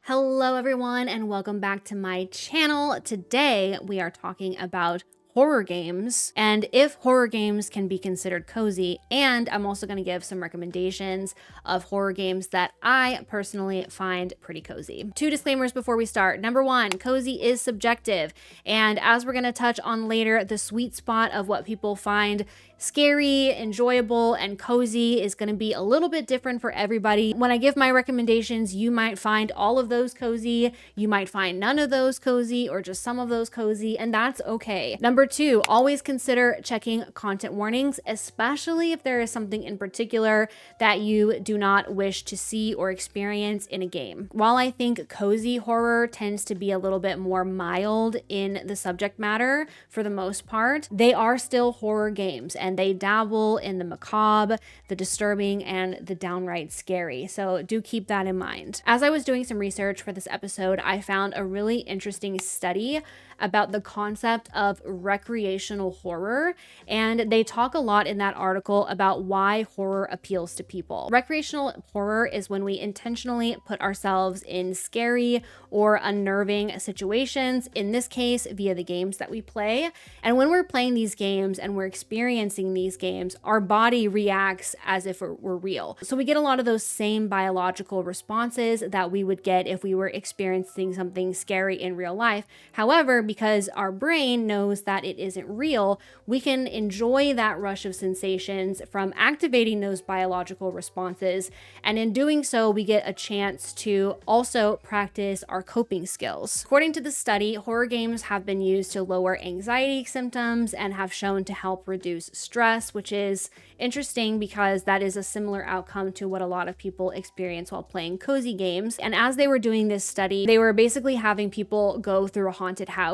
Hello everyone and welcome back to my channel. Today we are talking about horror games and if horror games can be considered cozy, and I'm also going to give some recommendations of horror games that I personally find pretty cozy. Two disclaimers before we start. Number one, cozy is subjective, and as we're going to touch on later, the sweet spot of what people find scary, enjoyable, and cozy is going to be a little bit different for everybody. When I give my recommendations, you might find all of those cozy, you might find none of those cozy, or just some of those cozy, and that's okay. Number two, always consider checking content warnings, especially if there is something in particular that you do not wish to see or experience in a game. While I think cozy horror tends to be a little bit more mild in the subject matter for the most part, they are still horror games and they dabble in the macabre, the disturbing, and the downright scary. So do keep that in mind. As I was doing some research for this episode, I found a really interesting study about the concept of recreational horror, and they talk a lot in that article about why horror appeals to people. Recreational horror is when we intentionally put ourselves in scary or unnerving situations, in this case via the games that we play. And when we're playing these games and we're experiencing these games, our body reacts as if it were real. So we get a lot of those same biological responses that we would get if we were experiencing something scary in real life. However, because our brain knows that it isn't real, we can enjoy that rush of sensations from activating those biological responses. And in doing so, we get a chance to also practice our coping skills. According to the study, horror games have been used to lower anxiety symptoms and have shown to help reduce stress, which is interesting because that is a similar outcome to what a lot of people experience while playing cozy games. And as they were doing this study, they were basically having people go through a haunted house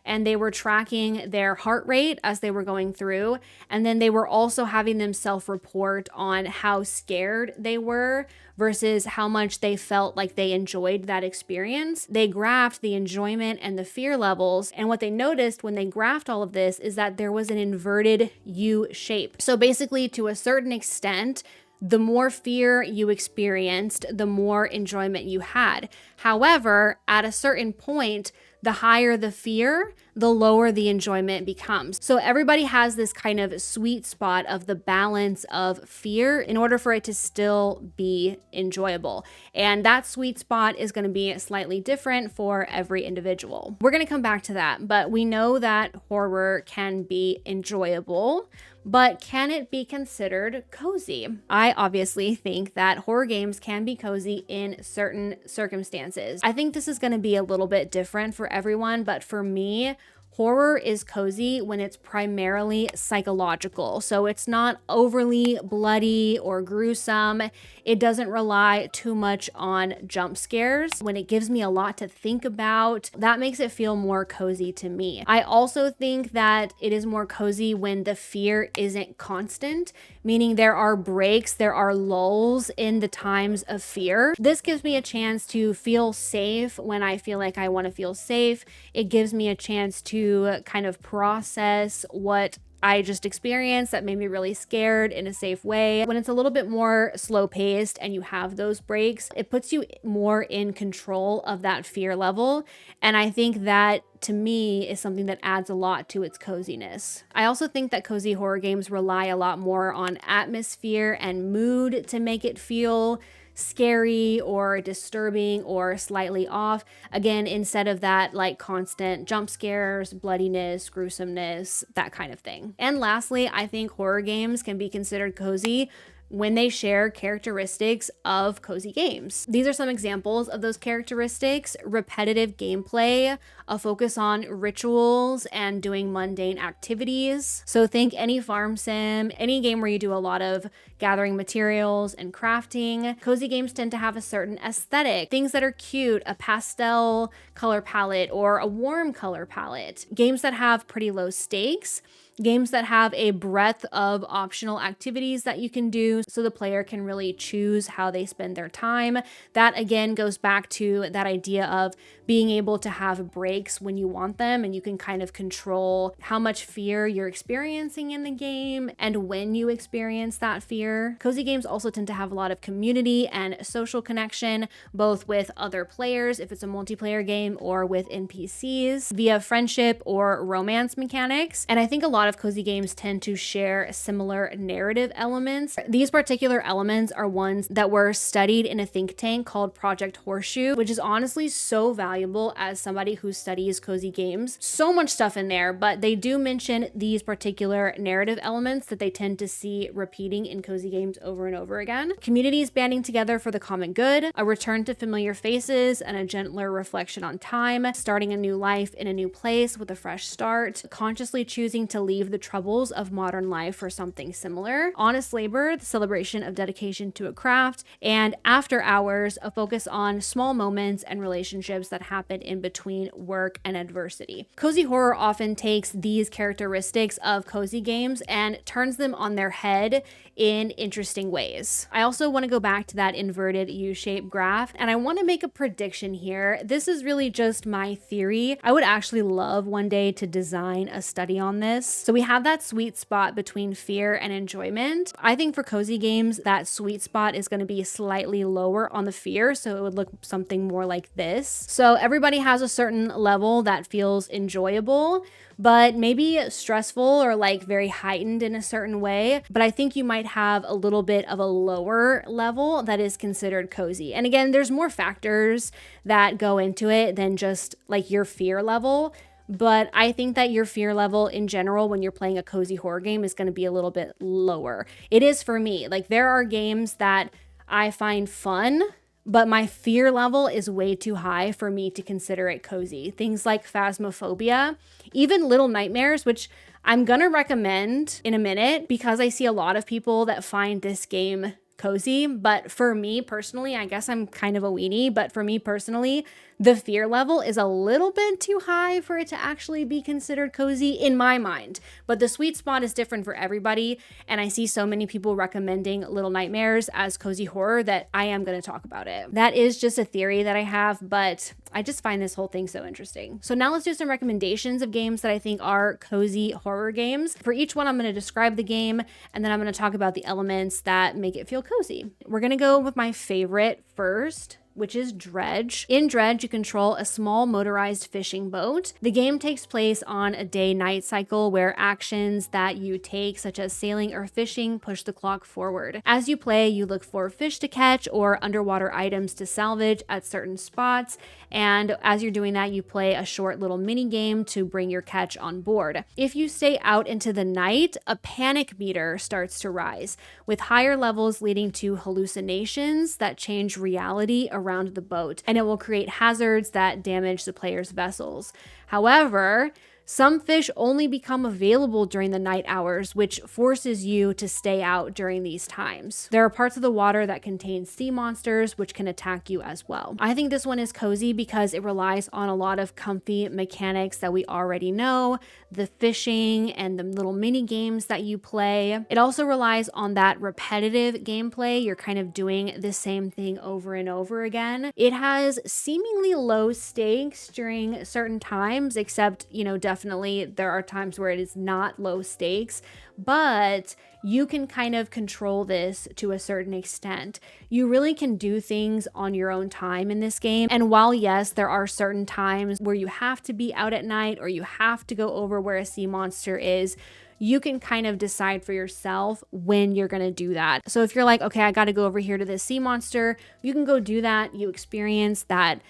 and they were tracking their heart rate as they were going through. And then they were also having them self-report on how scared they were versus how much they felt like they enjoyed that experience. They graphed the enjoyment and the fear levels. And what they noticed when they graphed all of this is that there was an inverted U shape. So basically, to a certain extent, the more fear you experienced, the more enjoyment you had. However, at a certain point, the higher the fear, the lower the enjoyment becomes. So everybody has this kind of sweet spot of the balance of fear in order for it to still be enjoyable. And that sweet spot is going to be slightly different for every individual. We're going to come back to that, but we know that horror can be enjoyable. But can it be considered cozy? I obviously think that horror games can be cozy in certain circumstances. I think this is going to be a little bit different for everyone, but for me, horror is cozy when it's primarily psychological. So it's not overly bloody or gruesome. It doesn't rely too much on jump scares. When it gives me a lot to think about, that makes it feel more cozy to me. I also think that it is more cozy when the fear isn't constant, meaning there are breaks, there are lulls in the times of fear. This gives me a chance to feel safe when I feel like I want to feel safe. It gives me a chance to kind of process what I just experienced that made me really scared in a safe way. When it's a little bit more slow paced and you have those breaks, it puts you more in control of that fear level. And I think that to me is something that adds a lot to its coziness. I also think that cozy horror games rely a lot more on atmosphere and mood to make it feel scary or disturbing or slightly off. Again, instead of that like constant jump scares, bloodiness, gruesomeness, that kind of thing. And lastly, I think horror games can be considered cozy when they share characteristics of cozy games. These are some examples of those characteristics: repetitive gameplay, a focus on rituals and doing mundane activities. So think any farm sim, any game where you do a lot of gathering materials and crafting. Cozy games tend to have a certain aesthetic, things that are cute, a pastel color palette or a warm color palette. Games that have pretty low stakes games that have a breadth of optional activities that you can do so the player can really choose how they spend their time. That again goes back to that idea of being able to have breaks when you want them, and you can kind of control how much fear you're experiencing in the game and when you experience that fear. Cozy games also tend to have a lot of community and social connection, both with other players if it's a multiplayer game or with NPCs via friendship or romance mechanics. And I think a lot of cozy games tend to share similar narrative elements. These particular elements are ones that were studied in a think tank called Project Horseshoe, which is honestly so valuable as somebody who studies cozy games. So much stuff in there, but they do mention these particular narrative elements that they tend to see repeating in cozy games over and over again. Communities banding together for the common good, a return to familiar faces and a gentler reflection on time, starting a new life in a new place with a fresh start, consciously choosing to leave the troubles of modern life for something similar, honest labor, the celebration of dedication to a craft, and after hours, a focus on small moments and relationships that happen in between work and adversity. Cozy horror often takes these characteristics of cozy games and turns them on their head in interesting ways. I also want to go back to that inverted U-shaped graph, and I want to make a prediction here. This is really just my theory. I would actually love one day to design a study on this. So we have that sweet spot between fear and enjoyment. I think for cozy games, that sweet spot is going to be slightly lower on the fear, so it would look something more like this. So everybody has a certain level that feels enjoyable, but maybe stressful or like very heightened in a certain way. But I think you might have a little bit of a lower level that is considered cozy. And again, there's more factors that go into it than just like your fear level. But I think that your fear level in general when you're playing a cozy horror game is going to be a little bit lower. It is for me. Like there are games that I find fun, but my fear level is way too high for me to consider it cozy. Things like Phasmophobia, even Little Nightmares, which I'm gonna recommend in a minute because I see a lot of people that find this game cozy. But for me personally, I guess I'm kind of a weenie, but for me personally, the fear level is a little bit too high for it to actually be considered cozy in my mind. But the sweet spot is different for everybody. And I see so many people recommending Little Nightmares as cozy horror that I am going to talk about it. That is just a theory that I have, but I just find this whole thing so interesting. So now let's do some recommendations of games that I think are cozy horror games. For each one, I'm going to describe the game, and then I'm going to talk about the elements that make it feel cozy. We're going to go with my favorite first, which is Dredge. In Dredge, you control a small motorized fishing boat. The game takes place on a day-night cycle where actions that you take, such as sailing or fishing, push the clock forward. As you play, you look for fish to catch or underwater items to salvage at certain spots, and as you're doing that, you play a short little mini game to bring your catch on board. If you stay out into the night, a panic meter starts to rise, with higher levels leading to hallucinations that change reality around the boat, and it will create hazards that damage the player's vessels. However, some fish only become available during the night hours, which forces you to stay out during these times. There are parts of the water that contain sea monsters, which can attack you as well. I think this one is cozy because it relies on a lot of comfy mechanics that we already know, the fishing and the little mini games that you play. It also relies on that repetitive gameplay. You're kind of doing the same thing over and over again. It has seemingly low stakes during certain times, except, definitely there are times where it is not low stakes, but you can kind of control this to a certain extent. You really can do things on your own time in this game. And while yes, there are certain times where you have to be out at night or you have to go over where a sea monster is, you can kind of decide for yourself when you're going to do that. So if you're like, okay, I got to go over here to this sea monster, you can go do that. You experience that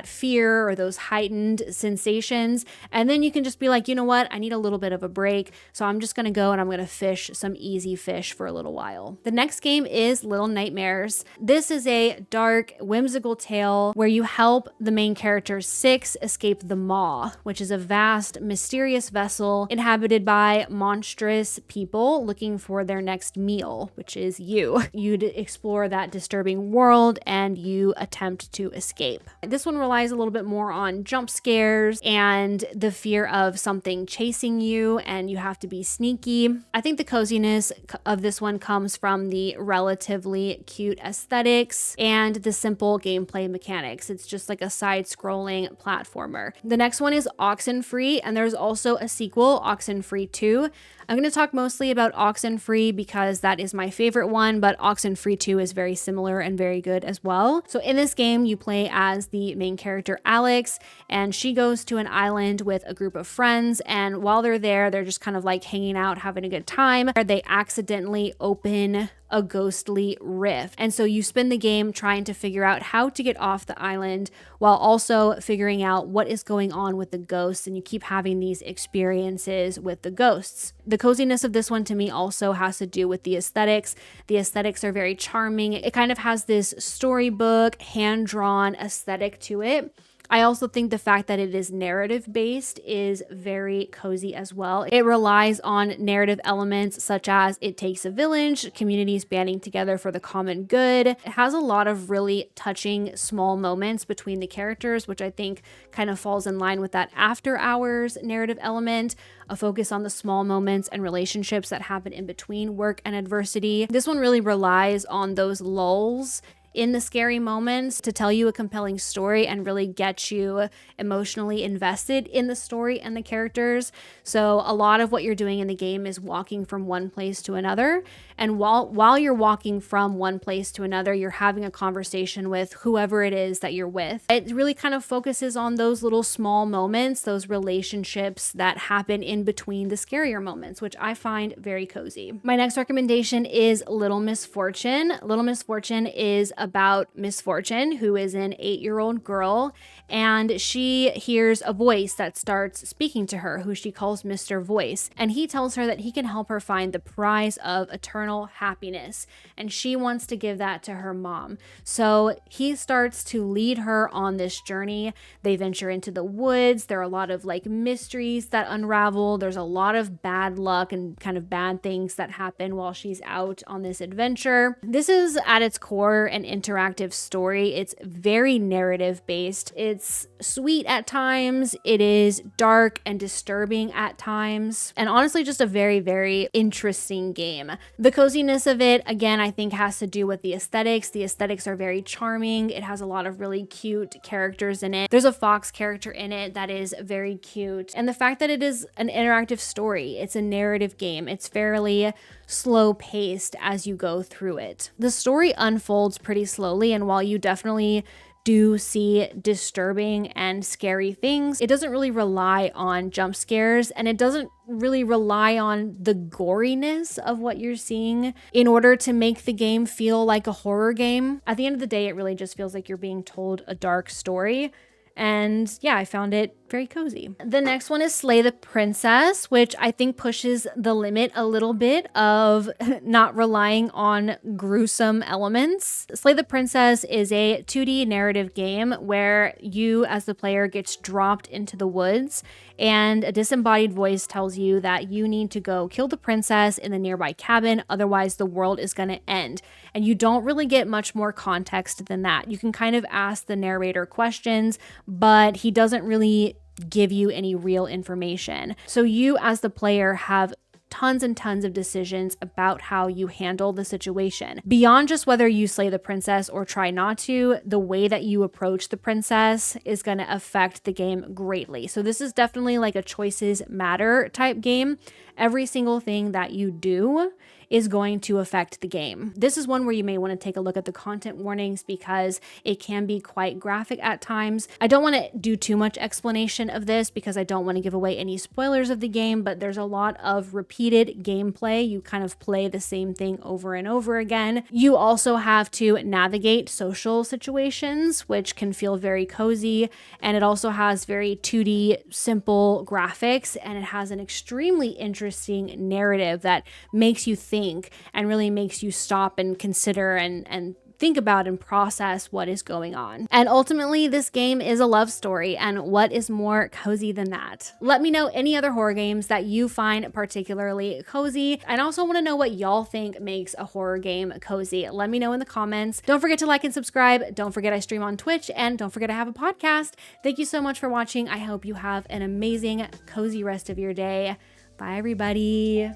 fear or those heightened sensations. And then you can just be like, you know what? I need a little bit of a break. So I'm just going to go and I'm going to fish some easy fish for a little while. The next game is Little Nightmares. This is a dark, whimsical tale where you help the main character Six escape the Maw, which is a vast, mysterious vessel inhabited by monstrous people looking for their next meal, which is you. You'd explore that disturbing world and you attempt to escape. This one one relies a little bit more on jump scares and the fear of something chasing you and you have to be sneaky. I think the coziness of this one comes from the relatively cute aesthetics and the simple gameplay mechanics. It's just like a side-scrolling platformer. The next one is Oxenfree, and there's also a sequel, Oxenfree 2. I'm going to talk mostly about Oxenfree because that is my favorite one, but Oxenfree 2 is very similar and very good as well. So in this game, you play as the main character, Alex, and she goes to an island with a group of friends, and while they're there, they're just kind of like hanging out, having a good time. They accidentally open a ghostly rift. And so you spend the game trying to figure out how to get off the island while also figuring out what is going on with the ghosts, and you keep having these experiences with the ghosts. The coziness of this one to me also has to do with the aesthetics. The aesthetics are very charming. It kind of has this storybook, hand-drawn aesthetic to it. I also think the fact that it is narrative based is very cozy as well. It relies on narrative elements such as it takes a village, communities banding together for the common good. It has a lot of really touching small moments between the characters, which I think kind of falls in line with that after hours narrative element, a focus on the small moments and relationships that happen in between work and adversity. This one really relies on those lulls in the scary moments to tell you a compelling story and really get you emotionally invested in the story and the characters. So a lot of what you're doing in the game is walking from one place to another. And while you're walking from one place to another, you're having a conversation with whoever it is that you're with. It really kind of focuses on those little small moments, those relationships that happen in between the scarier moments, which I find very cozy. My next recommendation is Little Misfortune. Little Misfortune is about Misfortune, who is an 8-year-old girl, and she hears a voice that starts speaking to her, who she calls Mr. Voice, and he tells her that he can help her find the prize of eternal happiness, and she wants to give that to her mom. So he starts to lead her on this journey. They venture into the woods. There are a lot of like mysteries that unravel. There's a lot of bad luck and kind of bad things that happen while she's out on this adventure. This is at its core an interactive story. It's very narrative based. It's sweet at times. It is dark and disturbing at times. And honestly, just a very, very interesting game. The coziness of it, again, I think has to do with the aesthetics. The aesthetics are very charming. It has a lot of really cute characters in it. There's a fox character in it that is very cute. And the fact that it is an interactive story, it's a narrative game. It's fairly slow paced as you go through it. The story unfolds pretty slowly, and while you definitely do see disturbing and scary things, it doesn't really rely on jump scares, and it doesn't really rely on the goriness of what you're seeing in order to make the game feel like a horror game. At the end of the day, it really just feels like you're being told a dark story. And yeah, I found it very cozy. The next one is Slay the Princess, which I think pushes the limit a little bit of not relying on gruesome elements. Slay the Princess is a 2D narrative game where you as the player gets dropped into the woods, and a disembodied voice tells you that you need to go kill the princess in the nearby cabin, otherwise the world is going to end. And you don't really get much more context than that. You can kind of ask the narrator questions, but he doesn't really give you any real information. So you as the player have tons and tons of decisions about how you handle the situation. Beyond just whether you slay the princess or try not to, the way that you approach the princess is going to affect the game greatly. So this is definitely like a choices matter type game. Every single thing that you do is going to affect the game. This is one where you may want to take a look at the content warnings because it can be quite graphic at times. I don't want to do too much explanation of this because I don't want to give away any spoilers of the game, but there's a lot of repeated gameplay. You kind of play the same thing over and over again. You also have to navigate social situations, which can feel very cozy, and it also has very 2D simple graphics, and it has an extremely interesting narrative that makes you think and really makes you stop and consider and think about and process what is going on. And ultimately, this game is a love story, and what is more cozy than that? Let me know any other horror games that you find particularly cozy, and I also want to know what y'all think makes a horror game cozy. Let me know in the comments. Don't forget to like and subscribe. Don't forget I stream on Twitch, and don't forget I have a podcast. Thank you so much for watching. I hope you have an amazing, cozy rest of your day. Bye, everybody.